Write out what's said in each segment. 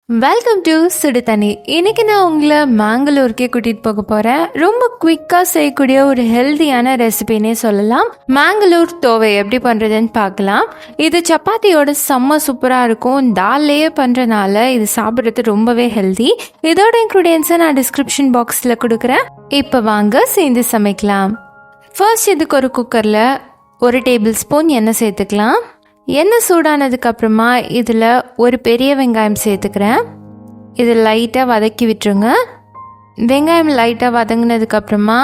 Welcome to சுடு தண்ணி. இன்னைக்கு நான் உங்களை மேங்களூருக்கே கூட்டிட்டு போக போறேன். ரொம்ப குவிக்கா செய்யக்கூடிய ஒரு ஹெல்தியான ரெசிபின்னே சொல்லலாம். மேங்களூர் தோவை எப்படி பண்றதுன்னு பார்க்கலாம். இது சப்பாத்தியோட செம்ம சூப்பரா இருக்கும். தால்லையே பண்றதுனால இது சாப்பிட்றது ரொம்பவே ஹெல்தி. இதோட இன்க்ரீடியன்ஸை நான் டிஸ்கிரிப்ஷன் பாக்ஸ்ல கொடுக்குறேன். இப்போ வாங்க சேர்ந்து சமைக்கலாம். ஃபர்ஸ்ட் இதுக்கு ஒரு குக்கர்ல 1 டேபிள் ஸ்பூன் எண்ணெய் சேர்த்துக்கலாம். எண்ணெய் சூடானதுக்கு அப்புறமா இதில் ஒரு பெரிய வெங்காயம் சேர்த்துக்கிறேன். இது லைட்டாக வதக்கி விட்டுருங்க. வெங்காயம் லைட்டாக வதங்கினதுக்கப்புறமா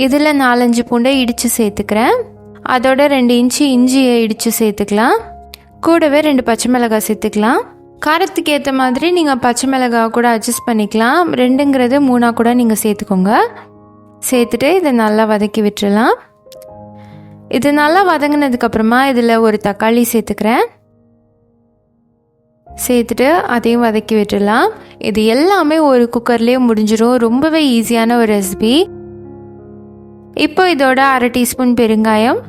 இதில் 4-5 பூண்டை இடித்து சேர்த்துக்கிறேன். அதோட 2 இன்ச்சு இஞ்சியை இடித்து சேர்த்துக்கலாம். கூடவே 2 பச்சை மிளகாய் சேர்த்துக்கலாம். காரத்துக்கு ஏற்ற மாதிரி நீங்கள் பச்சை மிளகாய் கூட அட்ஜஸ்ட் பண்ணிக்கலாம். 2ங்கிறது 3 கூட நீங்கள் சேர்த்துக்கோங்க. சேர்த்துட்டு இதை நல்லா வதக்கி விட்டுடலாம். இது நல்லா வதங்கினதுக்கப்புறமா இதில் ஒரு தக்காளி சேர்த்துக்கிறேன். சேர்த்துட்டு அதையும் வதக்கி விட்டுடலாம். இது எல்லாமே ஒரு குக்கர்லேயே முடிஞ்சிடும். ரொம்பவே ஈஸியான ஒரு ரெசிபி. இப்போ இதோட 1/2 டீஸ்பூன் பெருங்காயம்,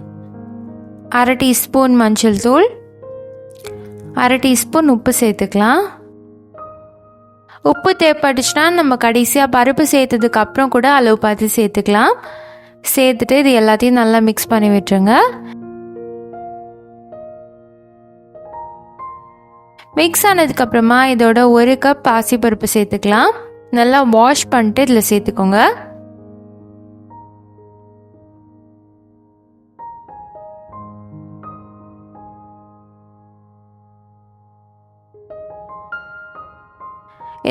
1/2 டீஸ்பூன் மஞ்சள் தூள், 1/2 டீஸ்பூன் உப்பு சேர்த்துக்கலாம். உப்பு தேவைப்பட்டுச்சுன்னா நம்ம கடைசியாக பருப்பு சேர்த்ததுக்கு அப்புறம் கூட அளவு பார்த்து சேர்த்துக்கலாம். சேர்த்துட்டு இது எல்லாத்தையும் நல்லா மிக்ஸ் பண்ணி விட்டுருங்க. மிக்ஸ் ஆனதுக்கப்புறமா இதோட 1 கப் பாசிப்பருப்பு சேர்த்துக்கலாம். நல்லா வாஷ் பண்ணிட்டு இதில் சேர்த்துக்கோங்க.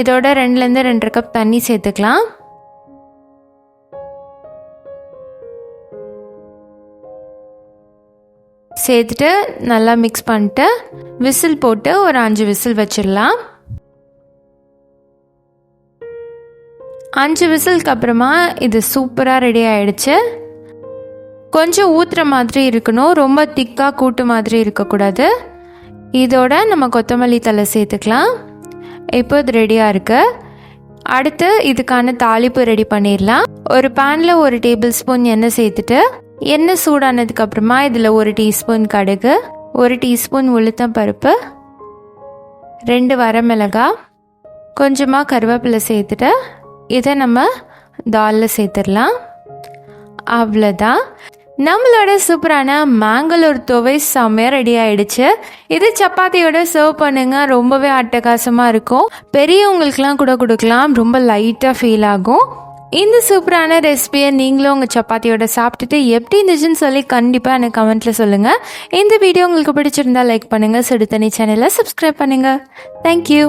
இதோட 2லேருந்து 2.5 கப் தண்ணி சேர்த்துக்கலாம். சேர்த்துட்டு நல்லா மிக்ஸ் பண்ணிட்டு விசில் போட்டு ஒரு 5 விசில் வச்சிடலாம். 5 விசிலுக்கு அப்புறமா இது சூப்பராக ரெடி ஆகிடுச்சு. கொஞ்சம் ஊற்றுற மாதிரி இருக்கணும், ரொம்ப திக்காக கூட்டு மாதிரி இருக்கக்கூடாது. இதோட நம்ம கொத்தமல்லி தழை சேர்த்துக்கலாம். இப்போ இது ரெடியாக இருக்குது. அடுத்து இதுக்கான தாளிப்பு ரெடி பண்ணிடலாம். ஒரு பேனில் 1 டேபிள் ஸ்பூன் எண்ணெய் சேர்த்துட்டு எண்ணெய் சூடானதுக்கு அப்புறமா இதில் 1 டீஸ்பூன் கடுகு, 1 டீஸ்பூன் உளுத்தம் பருப்பு, 2 வரமிளகாய், கொஞ்சமாக கருவேப்பிலை சேர்த்துட்டு இதை நம்ம தாலில் சேர்த்துடலாம். அவ்வளோதான், நம்மளோட சூப்பரான மேங்களூர் துவை செம்மையாக ரெடி ஆகிடுச்சு. இது சப்பாத்தியோட சர்வ் பண்ணுங்க. ரொம்பவே அட்டகாசமாக இருக்கும். பெரியவங்களுக்கெலாம் கூட கொடுக்கலாம். ரொம்ப லைட்டாக ஃபீல் ஆகும். இந்த சூப்பரான ரெசிபியை நீங்களும் உங்கள் சப்பாத்தியோட சாப்பிட்டுட்டு எப்படி இருந்துச்சுன்னு சொல்லி கண்டிப்பாக எனக்கு கமெண்ட்டில் சொல்லுங்கள். இந்த வீடியோ உங்களுக்கு பிடிச்சிருந்தா லைக் பண்ணுங்கள். சுடு தண்ணி சேனலை சப்ஸ்கிரைப் பண்ணுங்கள். தேங்க்யூ.